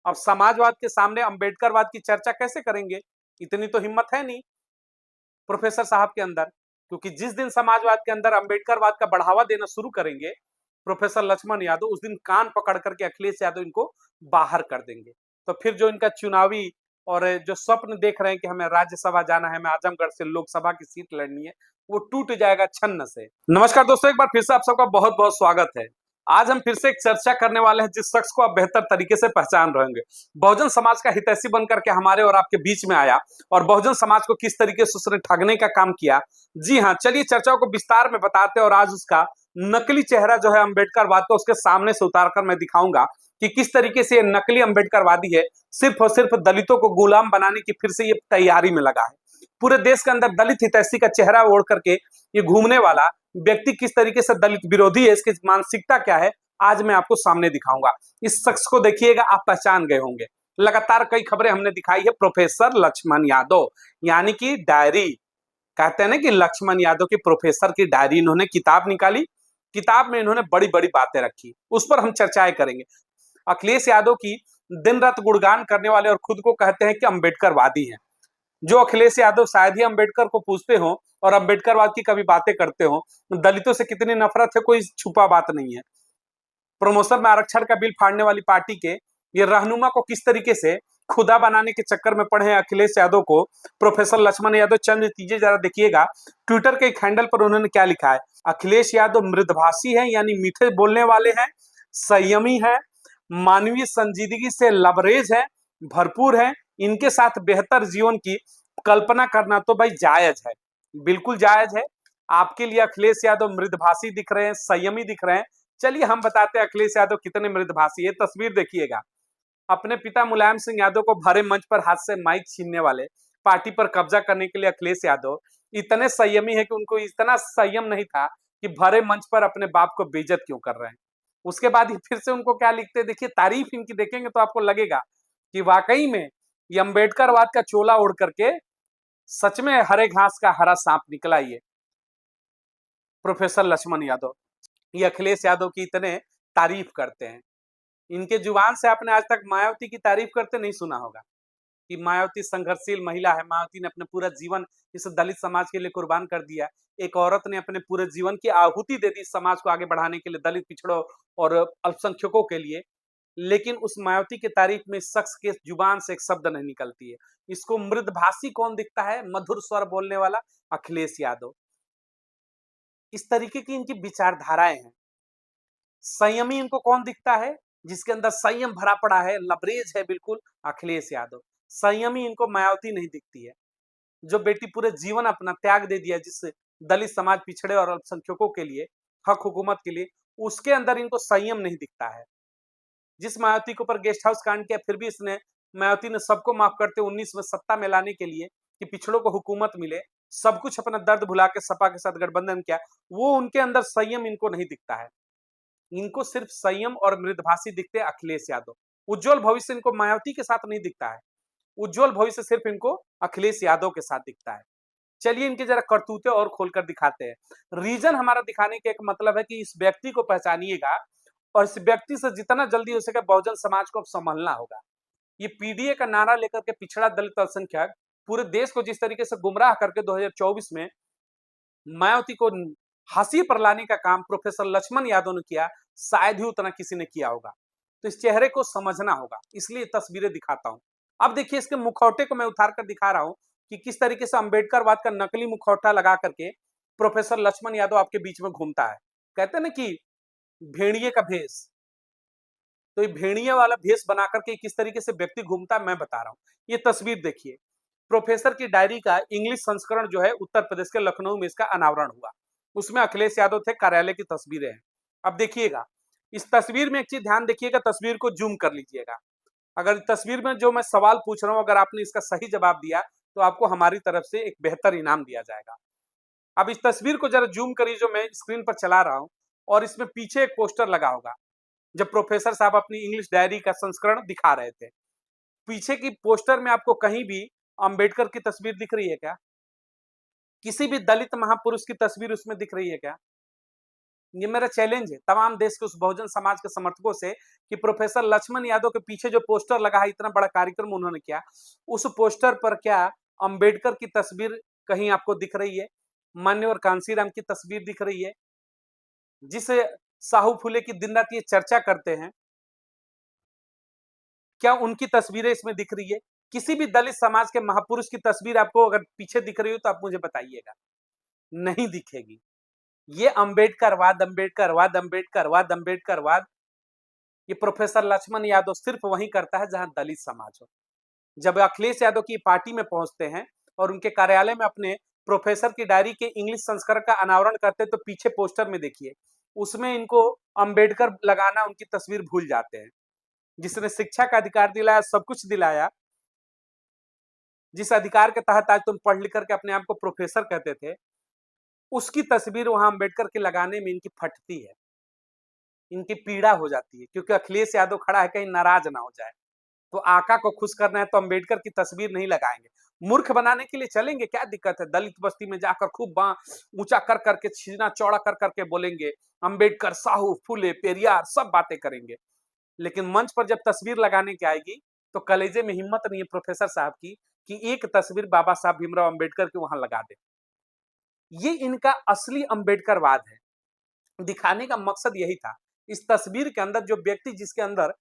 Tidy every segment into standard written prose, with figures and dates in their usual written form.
अब समाजवाद के सामने अंबेडकरवाद की चर्चा कैसे करेंगे? इतनी तो हिम्मत है नहीं प्रोफेसर साहब के अंदर, क्योंकि जिस दिन समाजवाद के अंदर अंबेडकरवाद का बढ़ावा देना शुरू करेंगे प्रोफेसर लक्ष्मण यादव, उस दिन कान पकड़ करके अखिलेश यादव इनको बाहर कर देंगे। तो फिर जो इनका चुनावी और जो स्वप्न देख रहे हैं कि हमें राज्यसभा जाना है, हमें आजमगढ़ से लोकसभा की सीट लड़नी है, वो टूट जाएगा छन्न से। नमस्कार दोस्तों, एक बार फिर से आप सबका बहुत बहुत स्वागत है। आज हम फिर से एक चर्चा करने वाले हैं जिस शख्स को आप बेहतर तरीके से पहचान रहे होंगे। बहुजन समाज का हितैषी बनकर के हमारे और आपके बीच में आया और बहुजन समाज को किस तरीके से उसने ठगने का काम किया। जी हाँ, चलिए चर्चाओं को विस्तार में बताते हैं और आज उसका नकली चेहरा जो है अंबेडकरवाद को उसके सामने से उतार कर मैं दिखाऊंगा कि किस तरीके से ये नकली अंबेडकरवादी है, सिर्फ और सिर्फ दलितों को गुलाम बनाने की फिर से ये तैयारी में लगा है। पूरे देश के अंदर दलित हितैषी का चेहरा ओढ़ करके ये घूमने वाला व्यक्ति किस तरीके से दलित विरोधी है, इसकी मानसिकता क्या है, आज मैं आपको सामने दिखाऊंगा। इस शख्स को देखिएगा, आप पहचान गए होंगे। लगातार कई खबरें हमने दिखाई है प्रोफेसर लक्ष्मण यादव, यानी कि डायरी। कहते हैं ना कि लक्ष्मण यादव की प्रोफेसर की डायरी, इन्होंने किताब निकाली, किताब में इन्होंने बड़ी बड़ी बातें रखी, उस पर हम चर्चाएं करेंगे। अखिलेश यादव की दिन रात गुणगान करने वाले और खुद को कहते हैं कि अंबेडकरवादी हैं। जो अखिलेश यादव शायद ही अंबेडकर को पूछते हो और अंबेडकरवाद की कभी बातें करते हो। दलितों से कितनी नफरत है, कोई छुपा बात नहीं है। प्रमोशन में आरक्षण का बिल फाड़ने वाली पार्टी के ये रहनुमा को किस तरीके से खुदा बनाने के चक्कर में पड़े हैं अखिलेश यादव को प्रोफेसर लक्ष्मण यादव। चंद चीजें जरा देखिएगा। ट्विटर के एक हैंडल पर उन्होंने क्या लिखा है। अखिलेश यादव मृदभाषी हैं, यानी मीठे बोलने वाले हैं, संयमी हैं, मानवीय संजीदगी से लबरेज है, भरपूर है। इनके साथ बेहतर जीवन की कल्पना करना तो भाई जायज है, बिल्कुल जायज है। आपके लिए अखिलेश यादव मृदभाषी दिख रहे हैं, संयमी दिख रहे हैं। चलिए हम बताते हैं अखिलेश यादव कितने मृदभाषी है। तस्वीर देखिएगा। अपने पिता मुलायम सिंह यादव को भरे मंच पर हाथ से माइक छीनने वाले, पार्टी पर कब्जा करने के लिए अखिलेश यादव इतने संयमी है कि उनको इतना संयम नहीं था कि भरे मंच पर अपने बाप को बेइज्जत क्यों कर रहे हैं। उसके बाद ही फिर से उनको क्या लिखते हैं, देखिए तारीफ इनकी देखेंगे तो आपको लगेगा कि वाकई में ये अंबेडकरवाद का चोला ओढ़ करके सच में हरे घास का हरा सांप निकला। ये प्रोफेसर लक्ष्मण यादव, ये अखिलेश यादव की इतने तारीफ करते हैं। इनके जुबान से आपने आज तक मायावती की तारीफ करते नहीं सुना होगा कि मायावती संघर्षशील महिला है, मायावती ने अपने पूरा जीवन इस दलित समाज के लिए कुर्बान कर दिया। एक औरत ने अपने पूरे जीवन की आहुति दे दी समाज को आगे बढ़ाने के लिए, दलित पिछड़ों और अल्पसंख्यकों के लिए। लेकिन उस मायावती की तारीफ में इस शख्स के जुबान से एक शब्द नहीं निकलती है। इसको मृदभाषी कौन दिखता है? मधुर स्वर बोलने वाला अखिलेश यादव। इस तरीके की इनकी विचारधाराएं हैं। संयमी इनको कौन दिखता है? जिसके अंदर संयम भरा पड़ा है, लबरेज है बिल्कुल, अखिलेश यादव। संयमी इनको मायावती नहीं दिखती है, जो बेटी पूरे जीवन अपना त्याग दे दिया जिस दलित समाज, पिछड़े और अल्पसंख्यकों के लिए, हक हुकूमत के लिए, उसके अंदर इनको संयम नहीं दिखता है। जिस मायावती के ऊपर गेस्ट हाउस कांड किया, फिर भी इसने मायावती ने सबको माफ करते 19 में सत्ता में लाने के लिए कि पिछड़ों को हुकूमत मिले, सब कुछ अपना दर्द भुला के सपा के साथ गठबंधन किया। वो उनके अंदर संयम इनको नहीं दिखता है। इनको सिर्फ संयम और मृदभाषी दिखते हैं अखिलेश यादव। उज्जवल भविष्य इनको मायावती के साथ नहीं दिखता है। उज्जवल भविष्य सिर्फ इनको अखिलेश यादव के साथ दिखता है। चलिए इनके जरा करतूते और खोलकर दिखाते हैं। रीजन हमारा दिखाने का एक मतलब है कि इस व्यक्ति को पहचानिएगा और इस व्यक्ति से जितना जल्दी हो सके बहुजन समाज को संभलना होगा। ये पीडीए का नारा लेकर के पिछड़ा दलित अल्पसंख्यक पूरे देश को जिस तरीके से गुमराह करके 2024 में मायावती को हाशिए पर लाने का काम प्रोफेसर लक्ष्मण यादव ने किया, शायद ही उतना किसी ने किया होगा। तो इस चेहरे को समझना होगा, इसलिए तस्वीरें दिखाता हूं। अब देखिए इसके मुखौटे को मैं उतार कर दिखा रहा हूं कि किस तरीके से अंबेडकरवाद का नकली मुखौटा लगा करके प्रोफेसर लक्ष्मण यादव आपके बीच में घूमता है। कहते हैं ना कि भेड़िए का भेष, तो ये भेड़िए वाला भेष बना करके किस तरीके से व्यक्ति घूमता है मैं बता रहा हूँ। ये तस्वीर देखिए। प्रोफेसर की डायरी का इंग्लिश संस्करण जो है उत्तर प्रदेश के लखनऊ में इसका अनावरण हुआ। उसमें अखिलेश यादव थे, कार्यालय की तस्वीरें हैं। अब देखिएगा इस तस्वीर में एक चीज ध्यान देखिएगा, तस्वीर को जूम कर लीजिएगा। अगर तस्वीर में जो मैं सवाल पूछ रहा हूं अगर आपने इसका सही जवाब दिया तो आपको हमारी तरफ से एक बेहतर इनाम दिया जाएगा। अब इस तस्वीर को जरा जूम करिए जो मैं स्क्रीन पर चला रहा हूं, और इसमें पीछे एक पोस्टर लगा होगा जब प्रोफेसर साहब अपनी इंग्लिश डायरी का संस्करण दिखा रहे थे। पीछे की पोस्टर में आपको कहीं भी अंबेडकर की तस्वीर दिख रही है क्या? किसी भी दलित महापुरुष की तस्वीर उसमें दिख रही है क्या? ये मेरा चैलेंज है तमाम देश के उस बहुजन समाज के समर्थकों से कि प्रोफेसर लक्ष्मण यादव के पीछे जो पोस्टर लगा है, इतना बड़ा कार्यक्रम उन्होंने किया, उस पोस्टर पर क्या अंबेडकर की तस्वीर कहीं आपको दिख रही है? मान्यवर कांशीराम की तस्वीर दिख रही है? जिस साहू फुले की दिन रात ये चर्चा करते हैं, क्या उनकी तस्वीरें इसमें दिख रही है? किसी भी दलित समाज के महापुरुष की तस्वीर आपको अगर पीछे दिख रही हो तो आप मुझे बताइएगा। नहीं दिखेगी। ये अंबेडकरवाद, अंबेडकरवाद, अंबेडकरवाद, अंबेडकरवाद, ये प्रोफेसर लक्ष्मण यादव सिर्फ वहीं करता है जहां दलित समाज हो। जब अखिलेश यादव की पार्टी में पहुंचते हैं और उनके कार्यालय में अपने प्रोफेसर की डायरी के इंग्लिश संस्करण का अनावरण करते हैं, तो पीछे पोस्टर में देखिए, उसमें इनको अंबेडकर लगाना, उनकी तस्वीर भूल जाते हैं। जिसने शिक्षा का अधिकार दिलाया, सब कुछ दिलाया, जिस अधिकार के तहत आज तुम पढ़ लिख करके अपने आप को प्रोफेसर कहते थे, उसकी तस्वीर वहां अंबेडकर के लगाने में इनकी फटती है, इनकी पीड़ा हो जाती है, क्योंकि अखिलेश यादव खड़ा है कहीं नाराज ना हो जाए। तो आका को खुश करना है तो अंबेडकर की तस्वीर नहीं लगाएंगे। मूर्ख बनाने के लिए चलेंगे, क्या दिक्कत है? दलित बस्ती में जाकर खूब ऊंचा कर करके, सीना चौड़ा कर करके बोलेंगे, अंबेडकर, साहू फुले, पेरियार, सब बातें करेंगे। लेकिन मंच पर जब तस्वीर लगाने की आएगी तो कलेजे में हिम्मत नहीं है प्रोफेसर साहब की कि एक तस्वीर बाबा साहब भीमराव अंबेडकर की वहां लगा दे। ये इनका असली अंबेडकरवाद है। दिखाने का मकसद यही था। इस तस्वीर के अंदर जो व्यक्ति, जिसके अंदर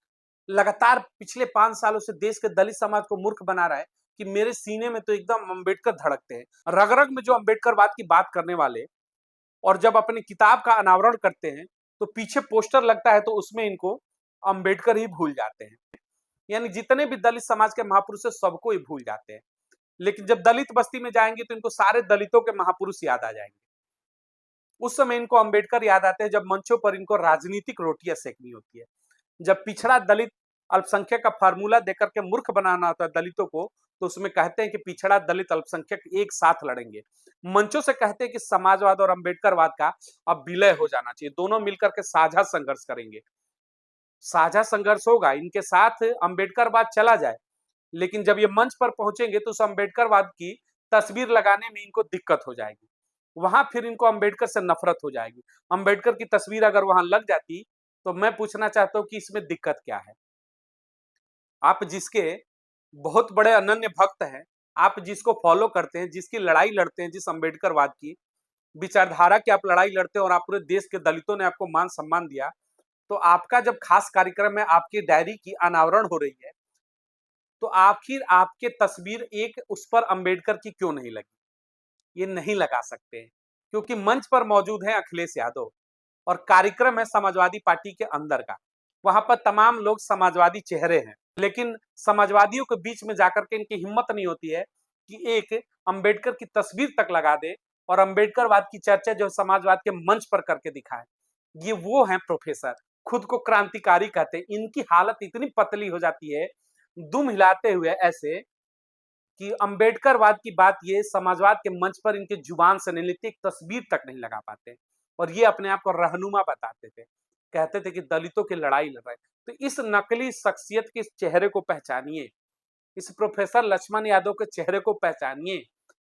लगातार पिछले 5 सालों से देश के दलित समाज को मूर्ख बना रहा है कि मेरे सीने में तो एकदम अंबेडकर धड़कते हैं, रग रग में जो अंबेडकरवाद की बात करने वाले, और जब अपनी किताब का अनावरण करते हैं तो पीछे पोस्टर लगता है तो उसमें इनको अंबेडकर ही भूल जाते हैं। यानी जितने भी दलित समाज के महापुरुष है, सबको ही भूल जाते हैं। लेकिन जब दलित बस्ती में जाएंगे तो इनको सारे दलितों के महापुरुष याद आ जाएंगे। उस समय इनको अंबेडकर याद आते हैं, जब मंचों पर इनको राजनीतिक रोटियां सेकनी होती है। जब पिछड़ा दलित अल्पसंख्यक का फार्मूला देकर के मूर्ख बनाना होता है दलितों को, तो उसमें कहते हैं कि पिछड़ा दलित अल्पसंख्यक एक साथ लड़ेंगे। मंचों से कहते हैं कि समाजवाद और अंबेडकरवाद का अब विलय हो जाना चाहिए, दोनों मिलकर के साझा संघर्ष करेंगे। साझा संघर्ष होगा, इनके साथ अंबेडकरवाद चला जाए, लेकिन जब ये मंच पर पहुंचेंगे तो उस अंबेडकरवाद की तस्वीर लगाने में इनको दिक्कत हो जाएगी। वहां फिर इनको अंबेडकर से नफरत हो जाएगी। अंबेडकर की तस्वीर अगर वहां लग जाती तो मैं पूछना चाहता हूं कि इसमें दिक्कत क्या है? आप जिसके बहुत बड़े अनन्य भक्त हैं, आप जिसको फॉलो करते हैं, जिसकी लड़ाई लड़ते हैं, जिस अंबेडकरवाद की विचारधारा की आप लड़ाई लड़ते हैं और आप पूरे देश के दलितों ने आपको मान सम्मान दिया, तो आपका जब खास कार्यक्रम में आपकी डायरी की अनावरण हो रही है, तो आखिर आपके तस्वीर एक उस पर अंबेडकर की क्यों नहीं लगी? ये नहीं लगा सकते, क्योंकि मंच पर मौजूद है अखिलेश यादव और कार्यक्रम है समाजवादी पार्टी के अंदर का। वहां पर तमाम लोग समाजवादी चेहरे हैं, लेकिन समाजवादियों के बीच में जाकर के इनकी हिम्मत नहीं होती है कि एक अंबेडकर की तस्वीर तक लगा दे और अंबेडकरवाद की चर्चा जो समाजवाद के मंच पर करके दिखाए। ये वो हैं प्रोफेसर, खुद को क्रांतिकारी कहते हैं। इनकी हालत इतनी पतली हो जाती है, दुम हिलाते हुए ऐसे, कि अंबेडकरवाद की बात ये समाजवाद के मंच पर इनके जुबान से नहीं निकलती, एक तस्वीर तक नहीं लगा पाते। और ये अपने आप को रहनुमा बताते थे, कहते थे कि दलितों की लड़ाई लड़ रहे। तो इस नकली शख्सियत के चेहरे को पहचानिए, इस प्रोफेसर लक्ष्मण यादव के चेहरे को पहचानिए।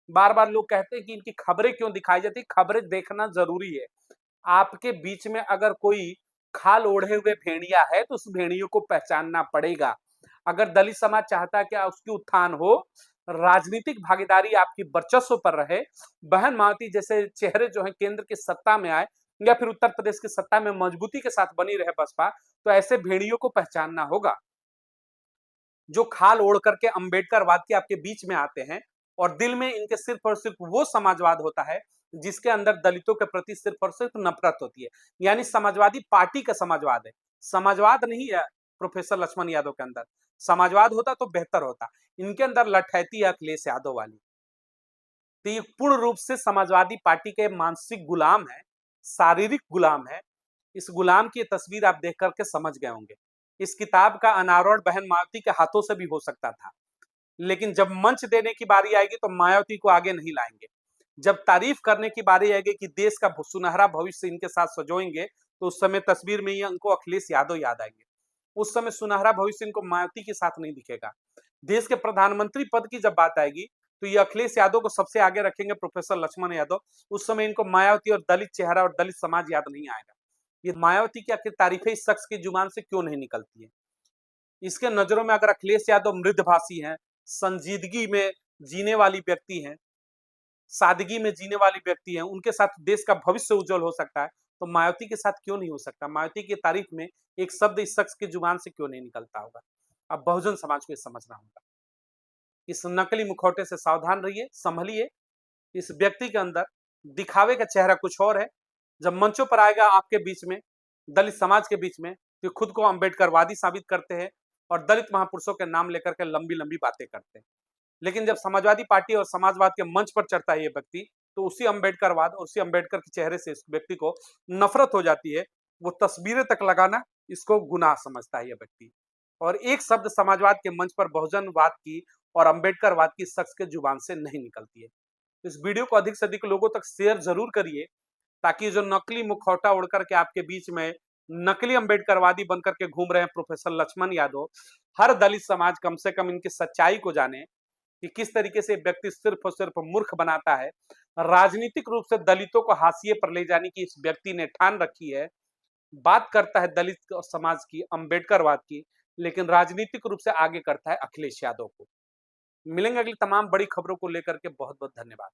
बार बार लोग कहते हैं कि इनकी खबरें क्यों दिखाई जाती, खबरें देखना जरूरी है। आपके बीच में अगर कोई खाल ओढ़े हुए भेड़िया है तो उस भेड़ियों को पहचानना पड़ेगा। अगर दलित समाज चाहता है कि उसकी उत्थान हो, राजनीतिक भागीदारी आपकी वर्चस्व पर रहे, बहन मावती जैसे चेहरे जो है केंद्र की सत्ता में आए, या फिर उत्तर प्रदेश की सत्ता में मजबूती के साथ बनी रहे बसपा, तो ऐसे भेड़ियों को पहचानना होगा जो खाल ओढ़ करके अंबेडकरवाद के आपके बीच में आते हैं और दिल में इनके सिर्फ और सिर्फ वो समाजवाद होता है जिसके अंदर दलितों के प्रति सिर्फ और सिर्फ नफरत होती है। यानी समाजवादी पार्टी का समाजवाद है, समाजवाद नहीं है प्रोफेसर लक्ष्मण यादव के अंदर। समाजवाद होता तो बेहतर होता, इनके अंदर लठैती है अखिलेश यादव वाली। तो ये पूर्ण रूप से समाजवादी पार्टी के मानसिक गुलाम है, शारीरिक गुलाम है। इस गुलाम की तस्वीर आप देख करके समझ गए होंगे। इस किताब का अनावरण बहन मायावती के हाथों से भी हो सकता था, लेकिन जब मंच देने की बारी आएगी तो मायावती को आगे नहीं लाएंगे। जब तारीफ करने की बारी आएगी कि देश का सुनहरा भविष्य इनके साथ सजोएंगे, तो उस समय तस्वीर में ही इनको अखिलेश यादव याद आएंगे। उस समय सुनहरा भविष्य इनको मायावती के साथ नहीं दिखेगा। देश के प्रधानमंत्री पद की जब बात आएगी तो ये अखिलेश यादव को सबसे आगे रखेंगे, प्रोफेसर लक्ष्मण यादव। उस समय इनको मायावती और दलित चेहरा और दलित समाज याद नहीं आएगा। ये मायावती की आखिर तारीफें इस शख्स की जुबान से क्यों नहीं निकलती है? इसके नजरों में अगर अखिलेश यादव मृदभाषी हैं, संजीदगी में जीने वाली व्यक्ति हैं, सादगी में जीने वाली व्यक्ति हैं, उनके साथ देश का भविष्य उज्जवल हो सकता है, तो मायावती के साथ क्यों नहीं हो सकता? मायावती की तारीफ में एक शब्द इस शख्स की जुबान से क्यों नहीं निकलता होगा? अब बहुजन समाज को ये समझना होगा। इस नकली मुखौटे से सावधान रहिए, संभलिए। इस व्यक्ति के अंदर दिखावे का चेहरा कुछ और है। जब मंचों पर आएगा आपके बीच में, दलित समाज के बीच में, तो खुद को अम्बेडकरवादी साबित करते हैं और दलित महापुरुषों के नाम लेकर के लंबी लंबी बातें करते हैं। लेकिन जब समाजवादी पार्टी और समाजवाद के मंच पर चढ़ता है ये व्यक्ति, तो उसी अम्बेडकरवाद और उसी अम्बेडकर के चेहरे से इस व्यक्ति को नफरत हो जाती है। वो तस्वीरें तक लगाना इसको गुनाह समझता है ये व्यक्ति। और एक शब्द समाजवाद के मंच पर बहुजनवाद की और अम्बेडकरवाद की शख्स के जुबान से नहीं निकलती है। इस वीडियो को अधिक से अधिक लोगों तक शेयर जरूर करिए, ताकि जो नकली मुखौटा उड़ करके आपके बीच में नकली अम्बेडकरवादी बनकर के घूम रहे हैं प्रोफेसर लक्ष्मण यादव, हर दलित समाज कम से कम इनकी सच्चाई को जाने कि किस तरीके से व्यक्ति सिर्फ और सिर्फ मूर्ख बनाता है। राजनीतिक रूप से दलितों को हाशिए पर ले जाने की इस व्यक्ति ने ठान रखी है। बात करता है दलित समाज की, अम्बेडकरवाद की, लेकिन राजनीतिक रूप से आगे करता है अखिलेश यादव को। मिलेंगे अगली तमाम बड़ी खबरों को लेकर के। बहुत बहुत धन्यवाद।